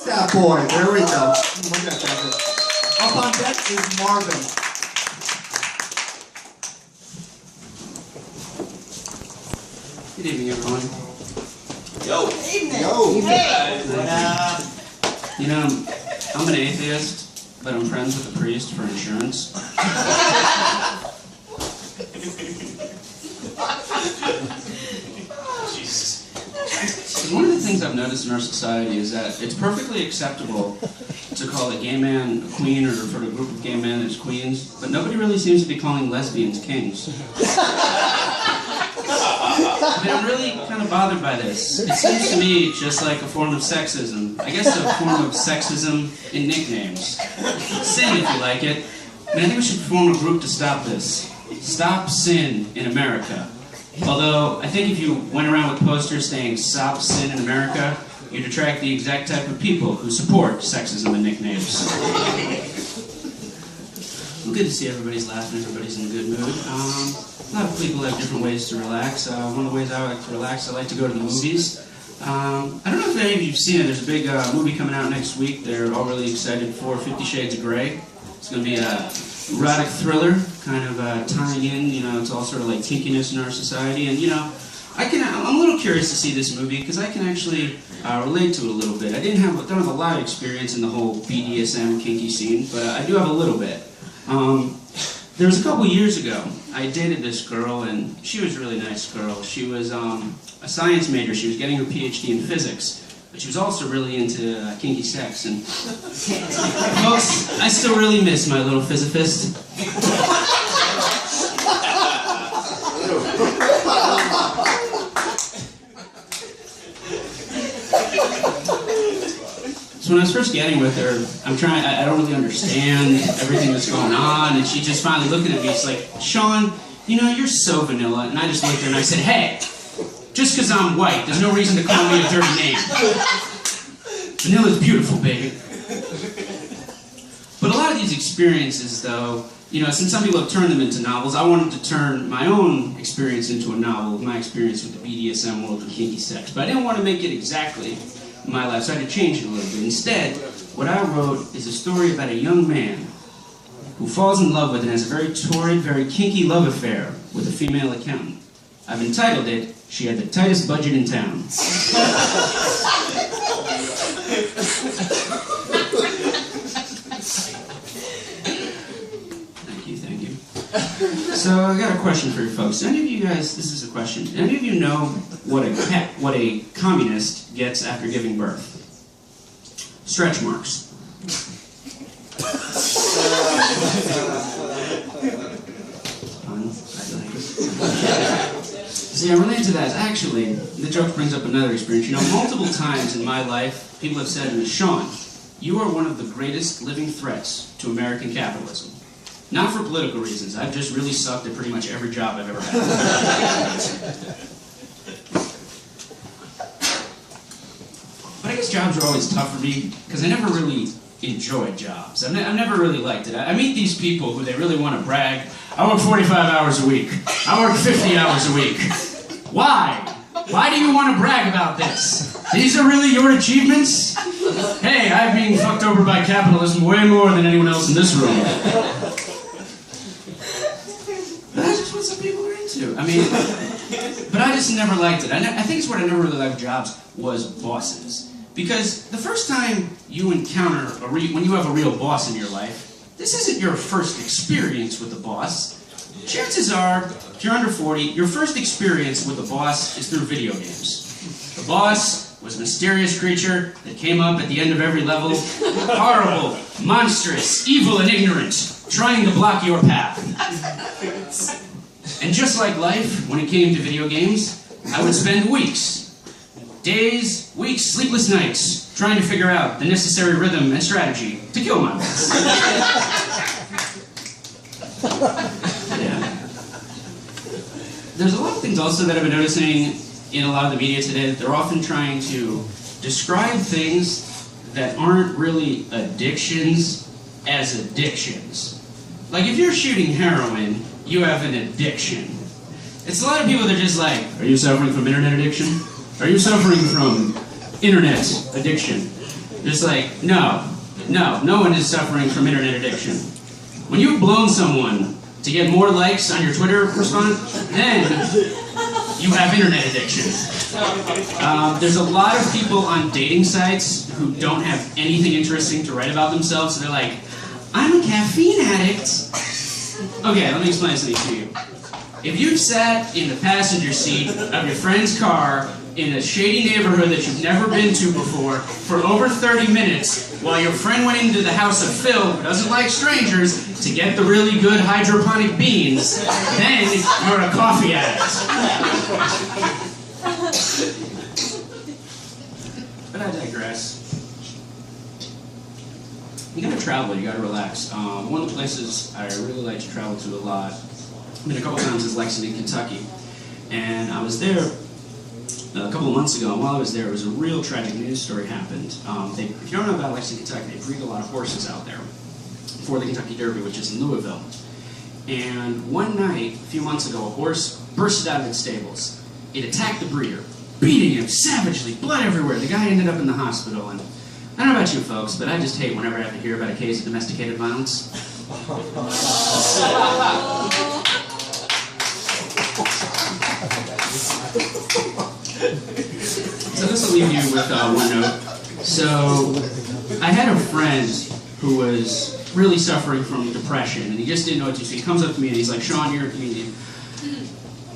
that boy. There we go. Up on deck is Marvin. Good evening, everyone. Yo. Evening. Yo. Hey. You know, I'm an atheist, but I'm friends with a priest for insurance. Jesus. One of the things I've noticed in our society is that it's perfectly acceptable to call a gay man a queen or refer to a group of gay men as queens, but nobody really seems to be calling lesbians kings. I mean, I'm really kind of bothered by this. It seems to me just like a form of sexism. I guess a form of sexism in nicknames. Sin, if you like it. I mean, I think we should form a group to stop this. Stop sin in America. Although, I think if you went around with posters saying, "Stop sin in America," you'd attract the exact type of people who support sexism in nicknames. Well, good to see everybody's laughing, everybody's in a good mood. A lot of people have different ways to relax. One of the ways I like to relax, I like to go to the movies. I don't know if any of you have seen it. There's a big movie coming out next week. They're all really excited for 50 Shades of Grey. It's going to be a erotic thriller, kind of tying in, you know, it's all sort of like kinkiness in our society. And, you know, I'm a little curious to see this movie because I can actually relate to it a little bit. I don't have a lot of experience in the whole BDSM kinky scene, but I do have a little bit. There was a couple years ago, I dated this girl, and she was a really nice girl. She was a science major. She was getting her PhD in physics, but she was also really into kinky sex. And folks, I still really miss my little physicist. So when I was first getting with her, I don't really understand everything that's going on, and she just finally looking at me, she's like, "Shawn, you know, you're so vanilla." And I just looked at her and I said, "Hey, just because I'm white, there's no reason to call me a dirty name. Vanilla's beautiful, baby." But a lot of these experiences, though, you know, since some people have turned them into novels, I wanted to turn my own experience into a novel, my experience with the BDSM world and kinky sex. But I didn't want to make it exactly my life, so I had to change it a little bit. Instead, what I wrote is a story about a young man who falls in love with and has a very torrid, very kinky love affair with a female accountant. I've entitled it, "She Had the Tightest Budget in Town." Thank you. So I got a question for you folks. Any of you guys, this is a question, any of you know what a communist gets after giving birth? Stretch marks. See, I relate to that. Actually, the joke brings up another experience. You know, multiple times in my life, people have said to me, "Shawn, you are one of the greatest living threats to American capitalism." Not for political reasons. I've just really sucked at pretty much every job I've ever had. But I guess jobs are always tough for me because I never really enjoyed jobs. I've never really liked it. I meet these people who they really want to brag. "I work 45 hours a week. I work 50 hours a week." Why? Why do you want to brag about this? These are really your achievements? Hey, I'm being fucked over by capitalism way more than anyone else in this room. But that's just what some people are into. I mean, but I just never liked it. I think it's what I never really liked jobs was bosses. Because the first time you encounter, when you have a real boss in your life, this isn't your first experience with the boss. Chances are, if you're under 40, your first experience with a boss is through video games. The boss was a mysterious creature that came up at the end of every level, horrible, monstrous, evil, and ignorant, trying to block your path. And just like life, when it came to video games, I would spend weeks, days, weeks, sleepless nights, trying to figure out the necessary rhythm and strategy to kill my boss. Yeah. There's a lot of things also that I've been noticing in a lot of the media today, that they're often trying to describe things that aren't really addictions as addictions. Like if you're shooting heroin, you have an addiction. It's a lot of people that are just like, "Are you suffering from internet addiction? Are you suffering from internet addiction?" Just like, no one is suffering from internet addiction. When you've blown someone to get more likes on your Twitter response, then you have internet addiction. There's a lot of people on dating sites who don't have anything interesting to write about themselves, so they're like, I'm a caffeine addict. Okay, let me explain something to you. If you've sat in the passenger seat of your friend's car in a shady neighborhood that you've never been to before for over 30 minutes while your friend went into the house of Phil, who doesn't like strangers, to get the really good hydroponic beans, then you're a coffee addict. But I digress. You gotta travel, you gotta relax. One of the places I really like to travel to a lot, I've been a couple times, is Lexington, Kentucky. And I was there a couple of months ago, and while I was there, it was a real tragic news story happened. If you don't know about Lexington, Kentucky, they breed a lot of horses out there for the Kentucky Derby, which is in Louisville. And one night, a few months ago, a horse bursted out of its stables. It attacked the breeder, beating him savagely, blood everywhere. The guy ended up in the hospital, and I don't know about you folks, but I just hate whenever I have to hear about a case of domesticated violence. So this will leave you with one note. So I had a friend who was really suffering from depression, and he just didn't know what to do. So he comes up to me and he's like, Shawn, you're a comedian.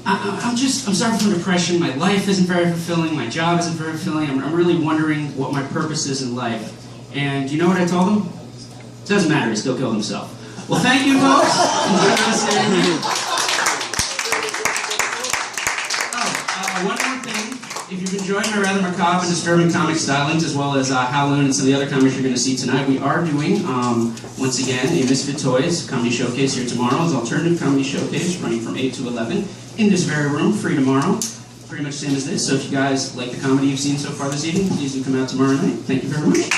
I'm suffering from depression. My life isn't very fulfilling. My job isn't very fulfilling. I'm really wondering what my purpose is in life. And you know what I told him? It doesn't matter. He still killed himself. Well, thank you, folks. One more thing. If you've enjoyed my rather macabre and disturbing comic stylings, as well as Howloon and some of the other comics you're going to see tonight, we are doing, once again, a Misfit Toys comedy showcase here tomorrow. It's an alternative comedy showcase running from 8 to 11 in this very room, free tomorrow. Pretty much the same as this. So if you guys like the comedy you've seen so far this evening, please do come out tomorrow night. Thank you very much.